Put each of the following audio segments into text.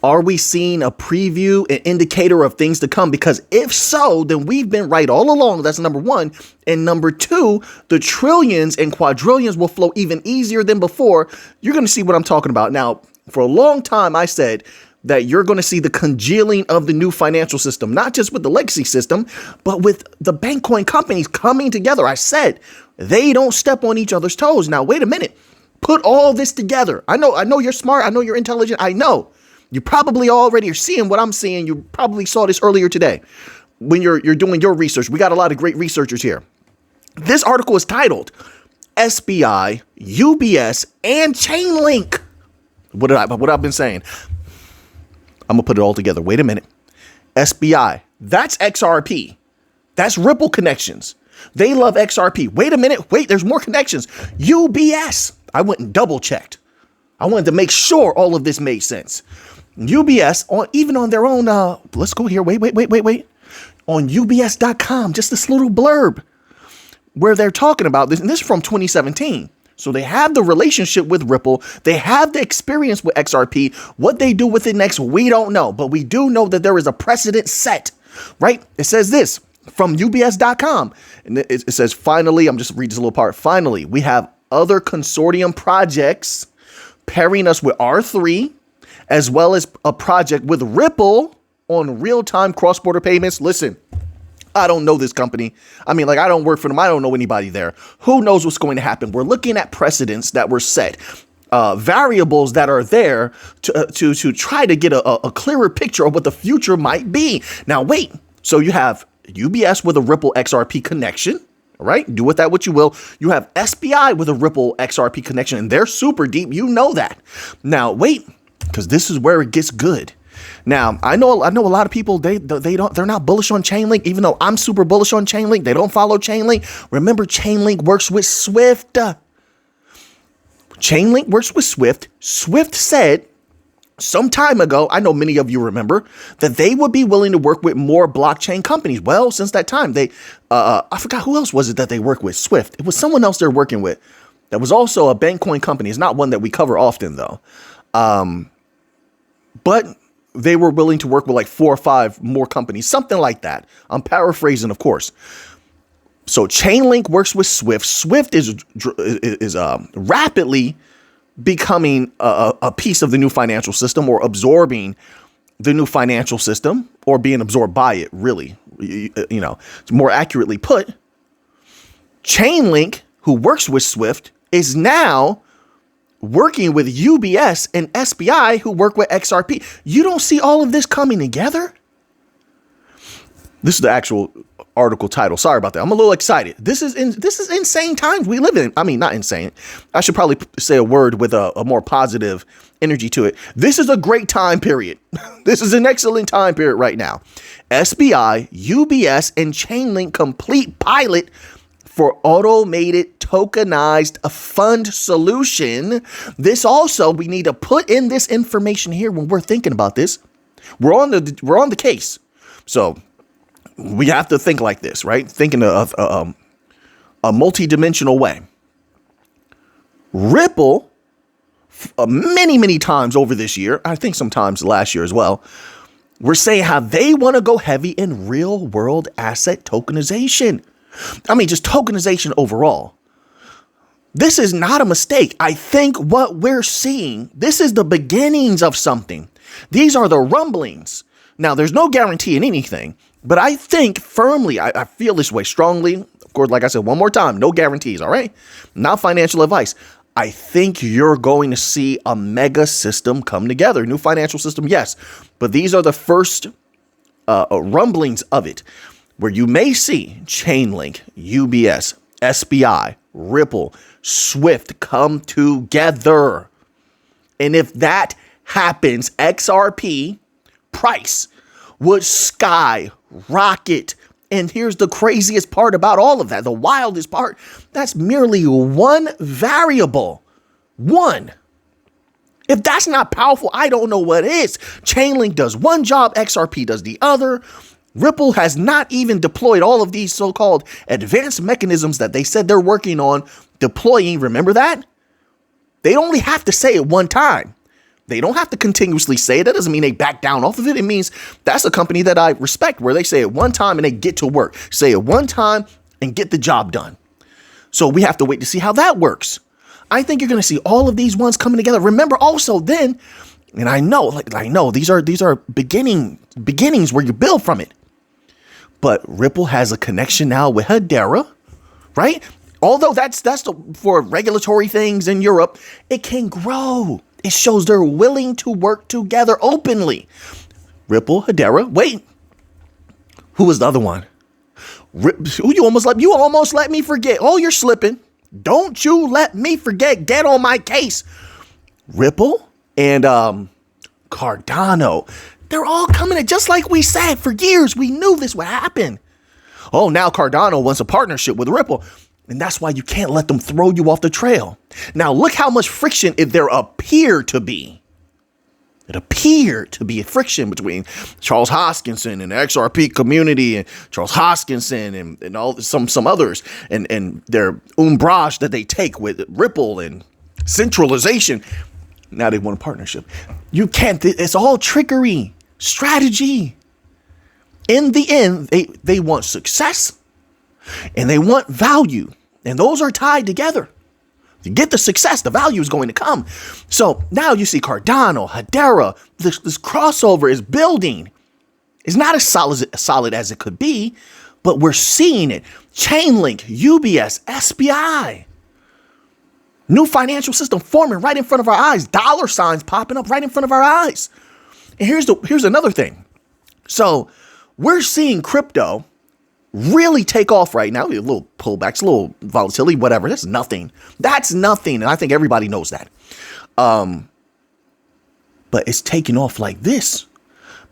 Are we seeing a preview, an indicator of things to come? Because if so, then we've been right all along. That's number one. And number two, the trillions and quadrillions will flow even easier than before. You're going to see what I'm talking about. Now, for a long time, I said that you're going to see the congealing of the new financial system, not just with the legacy system, but with the bank coin companies coming together. I said they don't step on each other's toes. Now, wait a minute. Put all this together. I know you're smart. I know you're intelligent. I know. You probably already are seeing what I'm seeing. You probably saw this earlier today when you're doing your research. We got a lot of great researchers here. This article is titled SBI, UBS, and Chainlink. What I've been saying. I'm going to put it all together. Wait a minute. SBI, that's XRP. That's Ripple connections. They love XRP. Wait a minute. Wait, there's more connections. UBS. I went and double checked. I wanted to make sure all of this made sense. UBS, even on their own, let's go here. Wait. On UBS.com, just this little blurb where they're talking about this. And this is from 2017. So they have the relationship with Ripple. They have the experience with XRP. What they do with it next, we don't know. But we do know that there is a precedent set, right? It says this from UBS.com. And it says, finally, I'm just reading this little part. Finally, we have other consortium projects pairing us with R3, as well as a project with Ripple on real-time cross-border payments. Listen, I don't know this company. I mean, I don't work for them. I don't know anybody there. Who knows what's going to happen? We're looking at precedents that were set, variables that are there to try to get a clearer picture of what the future might be. Now, wait. So you have UBS with a Ripple XRP connection. All right, do with that what you will. You have SBI with a Ripple XRP connection, and they're super deep. You know that. Now, wait, because this is where it gets good. Now, I know a lot of people, they're not bullish on Chainlink, even though I'm super bullish on Chainlink. They don't follow Chainlink. Remember, Chainlink works with Swift. Chainlink works with Swift. Swift said some time ago, I know many of you remember, that they would be willing to work with more blockchain companies. Well, since that time, I forgot who else was it that they work with. Swift. It was someone else they're working with. That was also a bank coin company. It's not one that we cover often, though. But they were willing to work with 4 or 5 more companies, something like that. I'm paraphrasing, of course. So Chainlink works with Swift. Swift is rapidly becoming a piece of the new financial system, or absorbing the new financial system, or being absorbed by it, really. More accurately put, Chainlink, who works with Swift, is now working with UBS and SBI, who work with XRP. You don't see all of this coming together? This is the actual article title. Sorry about that. I'm a little excited. This is insane times we live in. I mean, not insane. I should probably say a word with a more positive energy to it. This is a great time period. This is an excellent time period right now. SBI, UBS, and Chainlink complete pilot for automated tokenized fund solution. This also, we need to put in this information here when we're thinking about this. We're on the case. So we have to think like this, right? Thinking of a multi-dimensional way. Ripple, many times over this year, I think sometimes last year as well, we're saying how they want to go heavy in real world asset tokenization. I mean, just tokenization overall. This is not a mistake. I think what we're seeing, this is the beginnings of something. These are the rumblings. Now, there's no guarantee in anything, but I think firmly, I feel this way strongly. Of course, like I said, one more time, no guarantees, all right? Not financial advice. I think you're going to see a mega system come together. New financial system, yes. But these are the first rumblings of it, where you may see Chainlink, UBS, SBI, Ripple, Swift come together. And if that happens, XRP price would skyrocket. And here's the craziest part about all of that, the wildest part. That's merely one variable. One. If that's not powerful, I don't know what is. Chainlink does one job, XRP does the other. Ripple has not even deployed all of these so-called advanced mechanisms that they said they're working on deploying. Remember that? They only have to say it one time. They don't have to continuously say it. That doesn't mean they back down off of it. It means that's a company that I respect, where they say it one time and they get to work. Say it one time and get the job done. So we have to wait to see how that works. I think you're going to see all of these ones coming together. Remember also then, and I know these are beginnings where you build from it. But Ripple has a connection now with Hedera, right? Although that's for regulatory things in Europe, it can grow. It shows they're willing to work together openly. Ripple, Hedera. Wait, who was the other one? You almost let me forget. Oh, you're slipping. Don't you let me forget. Get on my case. Ripple and Cardano. They're all coming in, just like we said for years. We knew this would happen. Oh, now Cardano wants a partnership with Ripple. And that's why you can't let them throw you off the trail. Now, look how much friction there appeared to be. It appeared to be a friction between Charles Hoskinson and the XRP community and Charles Hoskinson and all some others and their umbrage that they take with Ripple and centralization. Now they want a partnership. You can't. It's all trickery, strategy. In the end, they want success and they want value. And those are tied together. To get the success, the value is going to come. So now you see Cardano, Hedera, this crossover is building. It's not as solid as it could be, but we're seeing it. Chainlink, UBS, SBI. New financial system forming right in front of our eyes. Dollar signs popping up right in front of our eyes. And here's another thing. So we're seeing crypto really take off right now. A little pullbacks, a little volatility, whatever. That's nothing. And I think everybody knows that. But it's taking off like this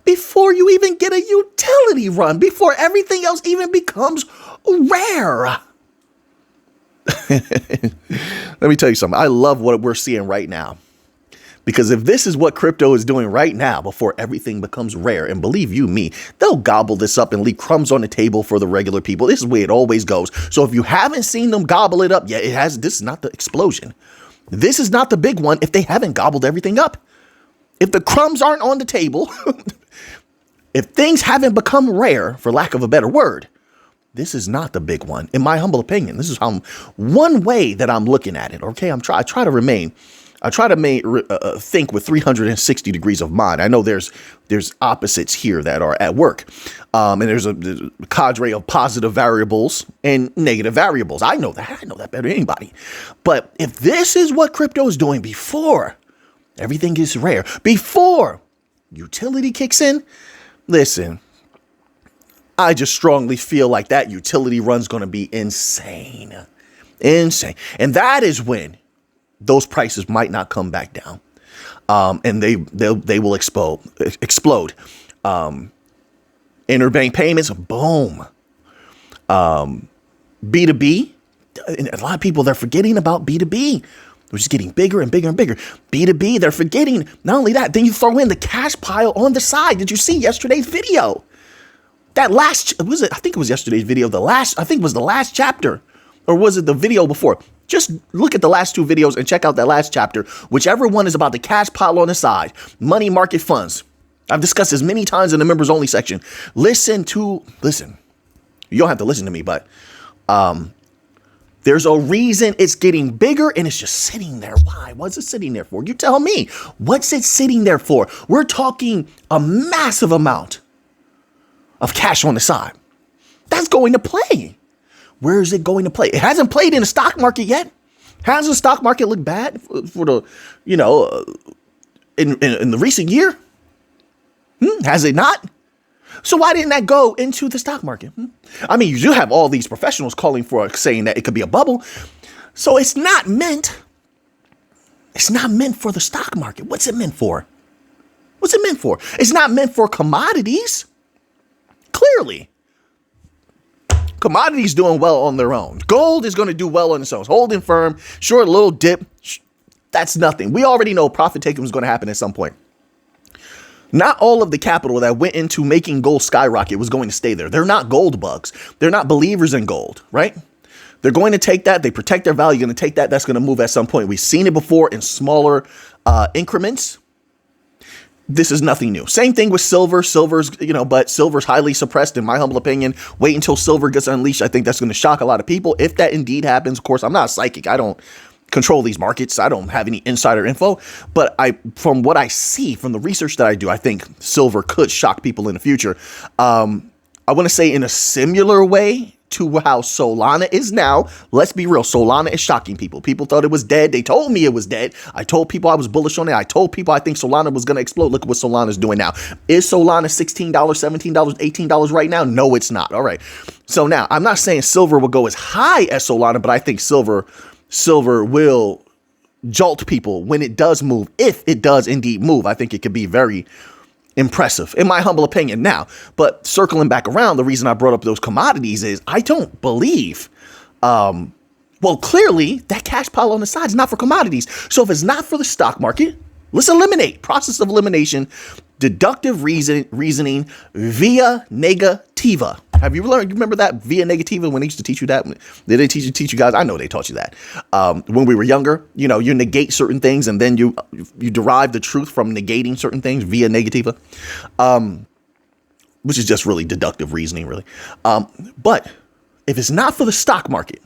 before you even get a utility run, before everything else even becomes rare. Let me tell you something. I love what we're seeing right now. Because if this is what crypto is doing right now before everything becomes rare, and believe you me, they'll gobble this up and leave crumbs on the table for the regular people. This is the way it always goes. So if you haven't seen them gobble it up yet, this is not the explosion. This is not the big one if they haven't gobbled everything up. If the crumbs aren't on the table, if things haven't become rare, for lack of a better word, this is not the big one, in my humble opinion. This is one way that I'm looking at it. Okay, I try to think with 360 degrees of mind. I know there's opposites here that are at work. And there's a cadre of positive variables and negative variables. I know that better than anybody. But if this is what crypto is doing before everything gets rare, before utility kicks in, listen, I just strongly feel like that utility run's going to be insane. Insane. And that is when those prices might not come back down. And they will explode. Interbank payments, boom. B2B, and a lot of people, they're forgetting about B2B. They're just getting bigger and bigger and bigger. B2B, they're forgetting. Not only that, then you throw in the cash pile on the side. Did you see yesterday's video? That last, I think it was yesterday's video. I think it was the last chapter. Or was it the video before? Just look at the last two videos and check out that last chapter. Whichever one is about the cash pile on the side. Money market funds. I've discussed this many times in the members only section. Listen. You don't have to listen to me, but there's a reason it's getting bigger and it's just sitting there. Why? What's it sitting there for? You tell me. What's it sitting there for? We're talking a massive amount of cash on the side. That's going to play. Where is it going to play? It hasn't played in the stock market yet. Has the stock market looked bad for the, in the recent year? Has it not? So why didn't that go into the stock market? I mean, you do have all these professionals calling for saying that it could be a bubble. So it's not meant for the stock market. What's it meant for? It's not meant for commodities. Clearly. Commodities doing well on their own. Gold is going to do well on its own. Holding firm, short, little dip. That's nothing. We already know profit taking was going to happen at some point. Not all of the capital that went into making gold skyrocket was going to stay there. They're not gold bugs. They're not believers in gold, right? They're going to take that. They protect their value. Going to take that. That's going to move at some point. We've seen it before in smaller increments. This is nothing new. Same thing with silver. But silver's highly suppressed in my humble opinion. Wait until silver gets unleashed. I think that's going to shock a lot of people. If that indeed happens, of course, I'm not a psychic. I don't control these markets. I don't have any insider info, but from what I see, from the research that I do, I think silver could shock people in the future. I want to say in a similar way to how Solana is now. Let's be real. Solana is shocking people. People thought it was dead. They told me it was dead. I told people I was bullish on it. I told people I think Solana was going to explode. Look at what Solana is doing now. Is Solana $16, $17, $18 right now? No, it's not. All right. So now I'm not saying silver will go as high as Solana, but I think silver will jolt people when it does move. If it does indeed move, I think it could be very impressive, in my humble opinion now. But circling back around, the reason I brought up those commodities is I don't believe, clearly that cash pile on the side is not for commodities. So if it's not for the stock market, let's eliminate. Process of elimination, deductive reasoning via negativa. Have you learned? You remember that via negativa when they used to teach you that? Did they teach you guys? I know they taught you that. When we were younger, you negate certain things and then you derive the truth from negating certain things via negativa, which is just really deductive reasoning, really. But if it's not for the stock market,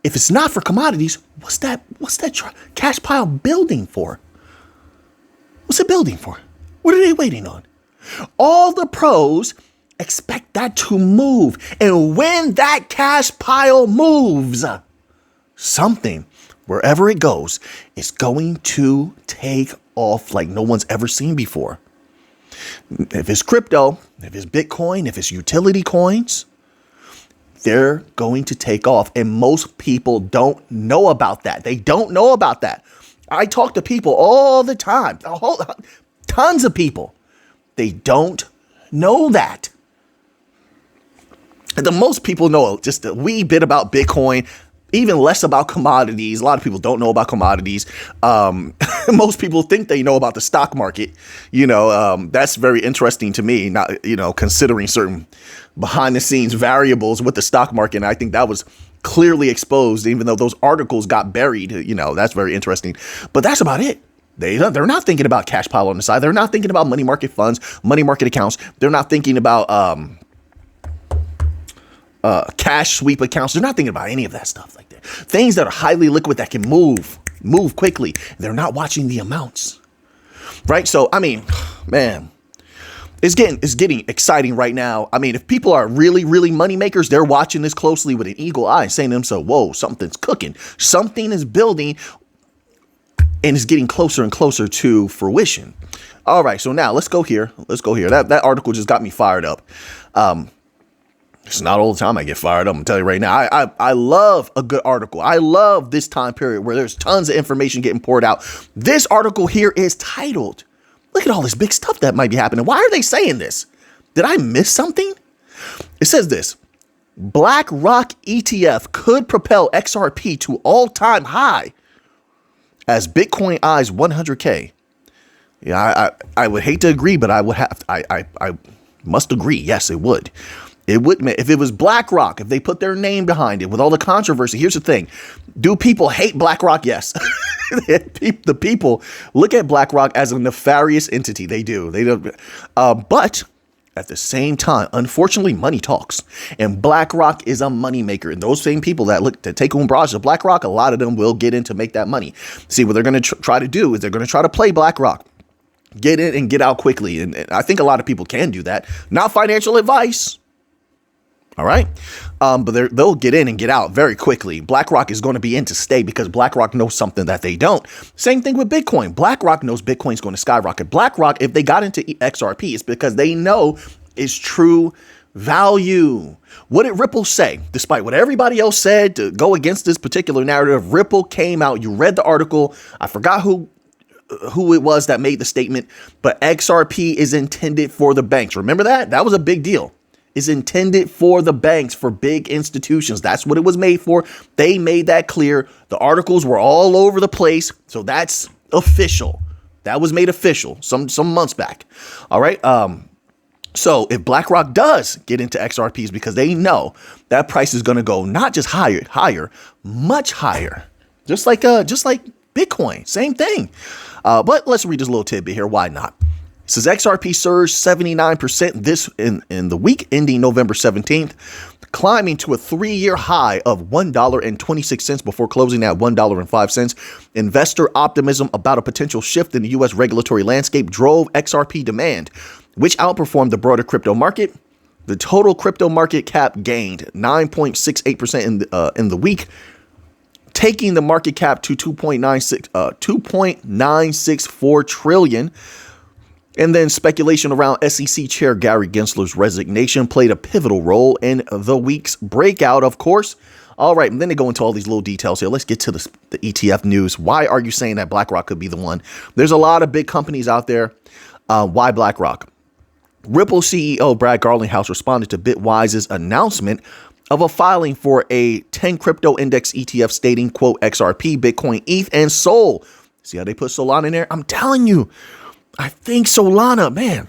if it's not for commodities, what's that cash pile building for? What's it building for? What are they waiting on? All the pros expect that to move. And when that cash pile moves, something, wherever it goes, is going to take off like no one's ever seen before. If it's crypto, if it's Bitcoin, if it's utility coins, they're going to take off. And most people don't know about that. They don't know about that. I talk to people all the time, tons of people. They don't know that. The most people know just a wee bit about Bitcoin, even less about commodities. A lot of people don't know about commodities. Most people think they know about the stock market. That's very interesting to me, not, considering certain behind the scenes variables with the stock market. And I think that was clearly exposed, even though those articles got buried. That's very interesting. But that's about it. They're not thinking about cash pile on the side. They're not thinking about money market funds, money market accounts. They're not thinking about cash sweep accounts. They're not thinking about any of that stuff like that. Things that are highly liquid that can move quickly. They're not watching the amounts, right? So, I mean, man, it's getting exciting right now. I mean, if people are really, really money makers, they're watching this closely with an eagle eye, saying to themselves, whoa, something's cooking. Something is building and it's getting closer and closer to fruition. All right, so now let's go here. That article just got me fired up. It's not all the time I get fired up. I'm telling you right now, I love a good article. I love this time period where there's tons of information getting poured out. This article here is titled, look at all this big stuff that might be happening. Why are they saying this? Did I miss something? It says this: BlackRock ETF could propel XRP to all-time high as Bitcoin eyes 100K. Yeah, I would hate to agree, but I must agree. Yes, it would. It would, if it was BlackRock, if they put their name behind it with all the controversy. Here's the thing. Do people hate BlackRock? Yes. The people look at BlackRock as a nefarious entity. They do. They don't. But at the same time, unfortunately, money talks, and BlackRock is a moneymaker. And those same people that take umbrage of BlackRock, a lot of them will get in to make that money. See, what they're going to try to do is they're going to try to play BlackRock, get in and get out quickly. And I think a lot of people can do that. Not financial advice. All right. But they'll get in and get out very quickly. BlackRock is going to be in to stay because BlackRock knows something that they don't. Same thing with Bitcoin. BlackRock knows Bitcoin's going to skyrocket. BlackRock, if they got into XRP, it's because they know its true value. What did Ripple say? Despite what everybody else said to go against this particular narrative, Ripple came out. You read the article. I forgot who it was that made the statement, but XRP is intended for the banks. Remember that? That was a big deal. Is intended for the banks, for big institutions. That's what it was made for. They made that clear. The articles were all over the place. So that's official. That was made official some months back. All right. So if BlackRock does get into XRPs, because they know that price is going to go not just higher, much higher, just like Bitcoin, same thing. But let's read this little tidbit here. Why not? Says XRP surged 79% this in the week ending November 17th, climbing to a 3-year high of $1.26 before closing at $1.05. Investor optimism about a potential shift in the U.S. regulatory landscape drove XRP demand, which outperformed the broader crypto market. The total crypto market cap gained 9.68% in the week, taking the market cap to 2.964 trillion. And then speculation around SEC Chair Gary Gensler's resignation played a pivotal role in the week's breakout, of course. All right, and then they go into all these little details here. Let's get to the ETF news. Why are you saying that BlackRock could be the one? There's a lot of big companies out there. Why BlackRock? Ripple CEO Brad Garlinghouse responded to Bitwise's announcement of a filing for a 10 crypto index ETF stating, quote, XRP, Bitcoin, ETH, and Sol. See how they put Solana in there? I'm telling you. I think Solana, man,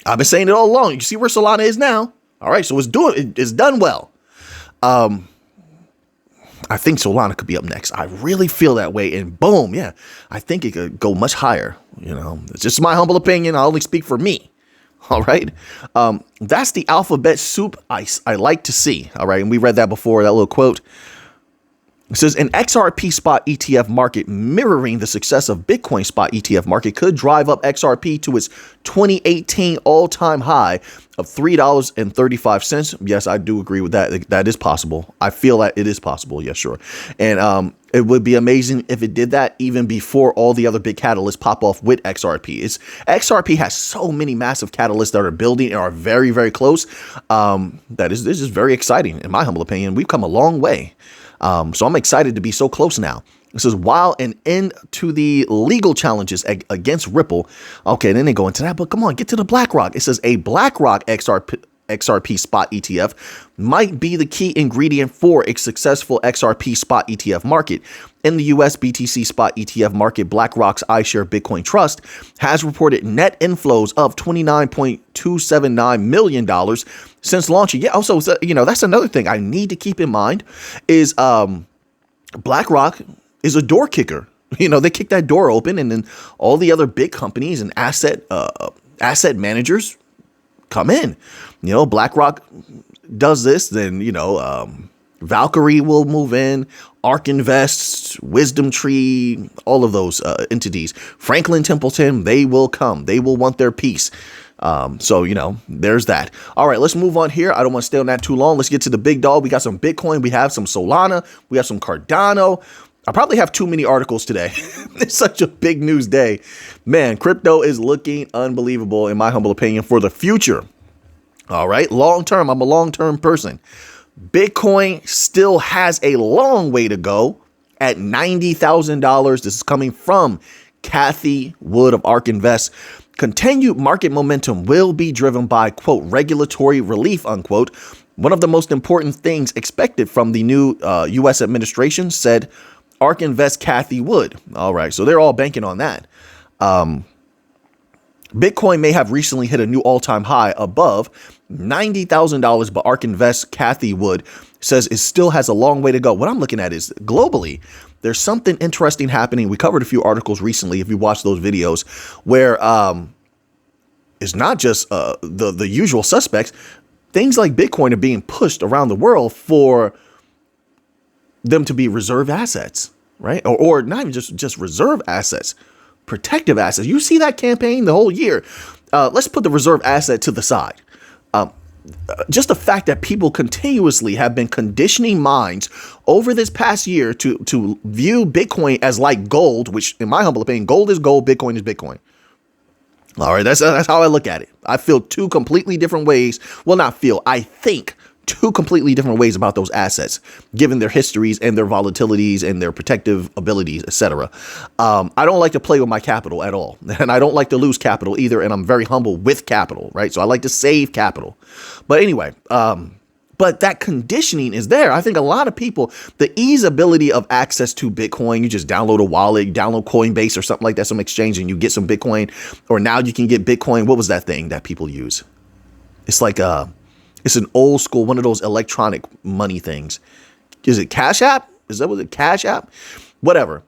I've been saying it all along. You see where Solana is now? All right, so it's done well. I think Solana could be up next. I really feel that way. And boom, yeah, I think it could go much higher. You know, it's just my humble opinion. I only speak for me. All right. That's the alphabet soup I like to see. All right. And we read that before, that little quote. It says an XRP spot ETF market mirroring the success of Bitcoin spot ETF market could drive up XRP to its 2018 all-time high of $3.35. Yes, I do agree with that. That is possible. I feel that it is possible. Yes, sure. And it would be amazing if it did that even before all the other big catalysts pop off with XRP. XRP has so many massive catalysts that are building and are very, very close. This is very exciting. In my humble opinion, we've come a long way. So I'm excited to be so close now. It says, while an end to the legal challenges against Ripple. Okay, then they go into that, but come on, get to the BlackRock. It says a BlackRock XRP spot ETF might be the key ingredient for a successful XRP spot ETF market. In the US BTC spot ETF market, BlackRock's iShare Bitcoin Trust has reported net inflows of $29.279 million since launching. Yeah, also, that's another thing I need to keep in mind is BlackRock is a door kicker. They kick that door open, and then all the other big companies and asset managers come in. BlackRock does this, then Valkyrie will move in, ARK Invest, Wisdom Tree, all of those entities. Franklin Templeton, they will come. They will want their piece. So there's that. All right, let's move on here. I don't want to stay on that too long. Let's get to the big dog. We got some Bitcoin. We have some Solana. We have some Cardano. I probably have too many articles today. It's such a big news day. Man, crypto is looking unbelievable, in my humble opinion, for the future. All right, long term. I'm a long-term person. Bitcoin still has a long way to go at $90,000. This is coming from Kathy Wood of ARK Invest. Continued market momentum will be driven by, quote, regulatory relief, unquote. One of the most important things expected from the new U.S. administration, said ARK Invest Kathy Wood. All right, so they're all banking on that. Bitcoin may have recently hit a new all-time high above $90,000, but ARK Invest Kathy Wood says it still has a long way to go. What I'm looking at is globally, there's something interesting happening. We covered a few articles recently, if you watch those videos, where it's not just the usual suspects. Things like Bitcoin are being pushed around the world for them to be reserve assets, right? Or not even just reserve assets, protective assets. You see that campaign the whole year. Let's put the reserve asset to the side. Just the fact that people continuously have been conditioning minds over this past year to view Bitcoin as like gold, which in my humble opinion, gold is gold, Bitcoin is Bitcoin. All right, that's how I look at it. I feel two completely different ways. Well, not feel, I think two completely different ways about those assets, given their histories and their volatilities and their protective abilities, etc. I don't like to play with my capital at all. And I don't like to lose capital either. And I'm very humble with capital, right? So I like to save capital. But anyway, but that conditioning is there. I think a lot of people, the easeability of access to Bitcoin, you just download a wallet, you download Coinbase or something like that, some exchange, and you get some Bitcoin. Or now you can get Bitcoin. What was that thing that people use? It's like it's an old school, one of those electronic money things. Is it Cash App? Is that what it? Cash App? whatever.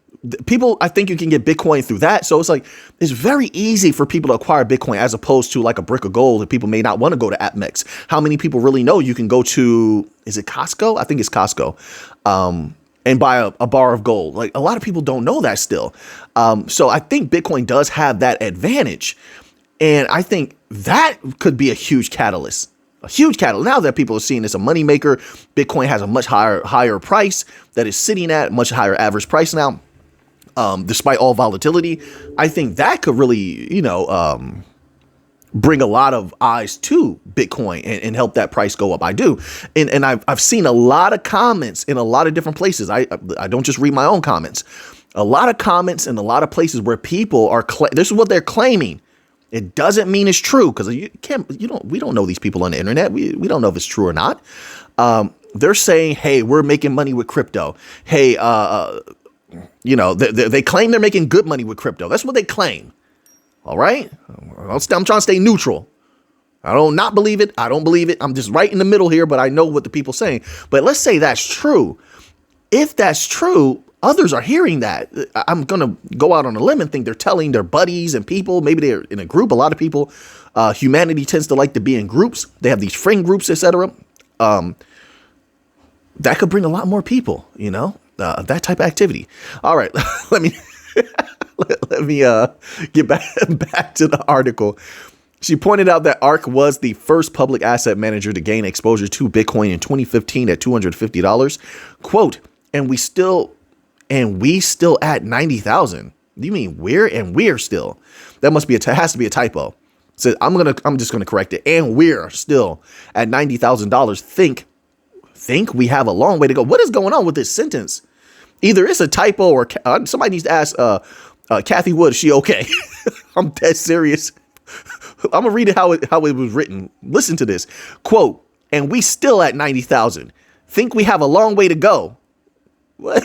People, I think you can get Bitcoin through that. So it's like, it's very easy for people to acquire Bitcoin as opposed to like a brick of gold that people may not want to go to AppMex. How many people really know you can go to, is it Costco? I think it's Costco. And buy a bar of gold. Like, a lot of people don't know that still. So I think Bitcoin does have that advantage. And I think that could be a huge catalyst. A huge catalyst. Now that people are seeing this a moneymaker, Bitcoin has a much higher price that is sitting at much higher average price now. Despite all volatility, I think that could really, bring a lot of eyes to Bitcoin and help that price go up. I do. And I've seen a lot of comments in a lot of different places. I don't just read my own comments. A lot of comments in a lot of places where people are, this is what they're claiming. It doesn't mean it's true, because we don't know these people on the internet. We don't know if it's true or not. They're saying, hey, we're making money with crypto. Hey, they claim they're making good money with crypto. That's what they claim. All right. I'm trying to stay neutral. I don't not believe it. I don't believe it. I'm just right in the middle here, but I know what the people are saying. But let's say that's true. If that's true, others are hearing that. I'm going to go out on a limb and think they're telling their buddies and people. Maybe they're in a group. A lot of people, humanity tends to like to be in groups. They have these friend groups, etc. That could bring a lot more people, that type of activity. All right. Let me get back to the article. She pointed out that ARK was the first public asset manager to gain exposure to Bitcoin in 2015 at $250. Quote, and we still at 90,000. You mean we're still? That has to be a typo. So I'm just gonna correct it. And we're still at $90,000. Think we have a long way to go. What is going on with this sentence? Either it's a typo or somebody needs to ask Kathy Wood, is she okay? I'm dead serious. I'm gonna read it how it was written. Listen to this quote. And we still at 90,000. Think we have a long way to go. What?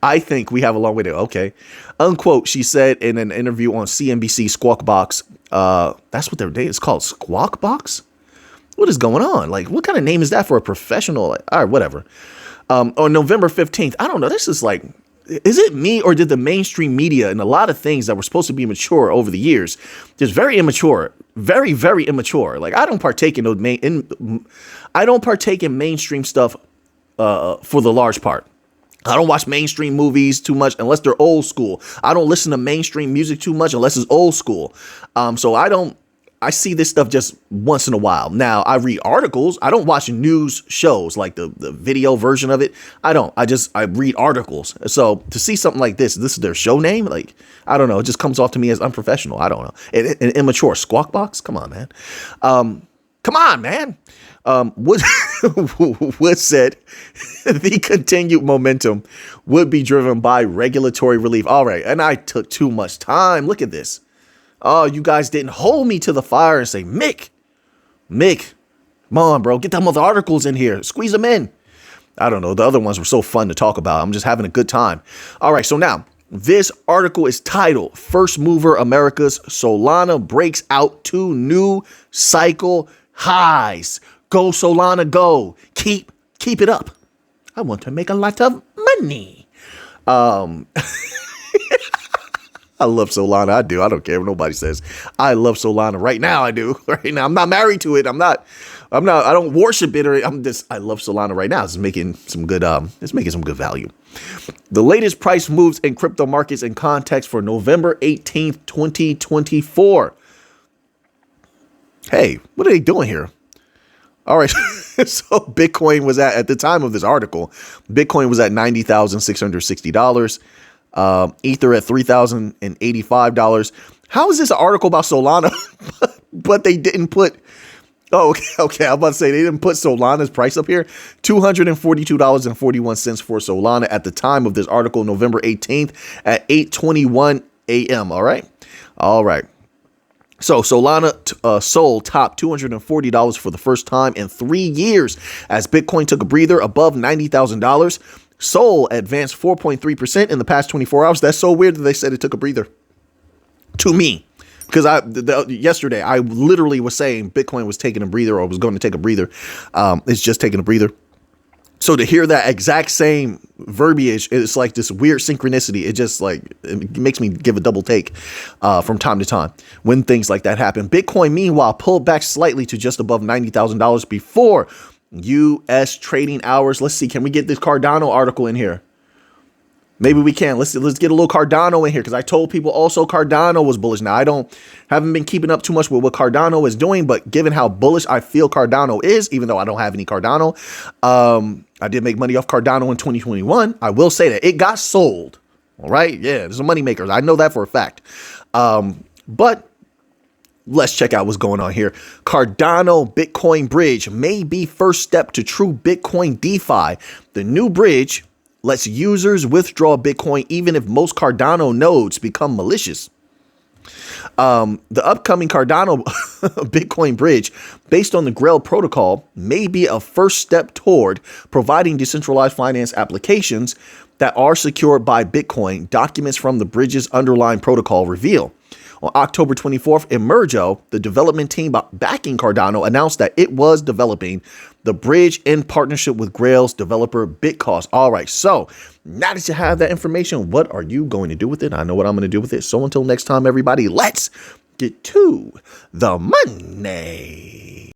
I think we have a long way to go. Okay. Unquote. She said in an interview on CNBC Squawk Box. That's what their day is called. Squawk Box. What is going on? Like, what kind of name is that for a professional? Like, all right, whatever. On November 15th. I don't know. This is like, is it me or did the mainstream media and a lot of things that were supposed to be mature over the years, just very immature, very, very immature. Like, I don't partake in mainstream stuff for the large part. I don't watch mainstream movies too much unless they're old school. I don't listen to mainstream music too much unless it's old school. So I see this stuff just once in a while. Now, I read articles. I don't watch news shows like the video version of it. I read articles. So to see something like this is their show name? Like, I don't know. It just comes off to me as unprofessional. I don't know. An immature. Squawk Box? Come on, man. Wood said the continued momentum would be driven by regulatory relief. All right. And I took too much time. Look at this. Oh, you guys didn't hold me to the fire and say, Mick, come on, bro. Get them other articles in here. Squeeze them in. I don't know. The other ones were so fun to talk about. I'm just having a good time. All right. So now this article is titled First Mover America's Solana Breaks Out to New Cycle Highs. Go Solana, go. Keep it up. I want to make a lot of money. I love Solana. I do. I don't care what nobody says. I love Solana right now. I do right now. I'm not married to it. I don't worship it, or I love Solana right now. It's making some good value. The latest price moves in crypto markets in context for November 18th, 2024. Hey, what are they doing here? All right. So Bitcoin was at the time of this article, Bitcoin was at $90,660. Ether at $3,085. How is this an article about Solana? But they didn't put. Oh, okay. I'm about to say they didn't put Solana's price up here. $242.41 for Solana at the time of this article, November 18th at 8:21 a.m. All right. So Solana sold top $240 for the first time in 3 years as Bitcoin took a breather above $90,000. Sol advanced 4.3% in the past 24 hours. That's so weird that they said it took a breather. To me, because yesterday I literally was saying Bitcoin was taking a breather or was going to take a breather. It's just taking a breather. So to hear that exact same verbiage, it's like this weird synchronicity. It just like, it makes me give a double take from time to time when things like that happen. Bitcoin, meanwhile, pulled back slightly to just above $90,000 before U.S. trading hours. Let's see. Can we get this Cardano article in here? Maybe we can. Let's get a little Cardano in here, because I told people also Cardano was bullish. Now, haven't been keeping up too much with what Cardano is doing, but given how bullish I feel Cardano is, even though I don't have any Cardano, I did make money off Cardano in 2021. I will say that it got sold. All right. Yeah, there's some money makers. I know that for a fact. But let's check out what's going on here. Cardano Bitcoin bridge may be first step to true Bitcoin DeFi. The new bridge lets users withdraw Bitcoin even if most Cardano nodes become malicious. The upcoming Cardano Bitcoin bridge, based on the Grail protocol, may be a first step toward providing decentralized finance applications that are secured by Bitcoin, documents from the bridge's underlying protocol reveal. On October 24th, Emergo, the development team backing Cardano, announced that it was developing the bridge in partnership with Grail's developer Bitcoin. All right, so now that you have that information, what are you going to do with it? I know what I'm going to do with it. So until next time, everybody, let's get to the money.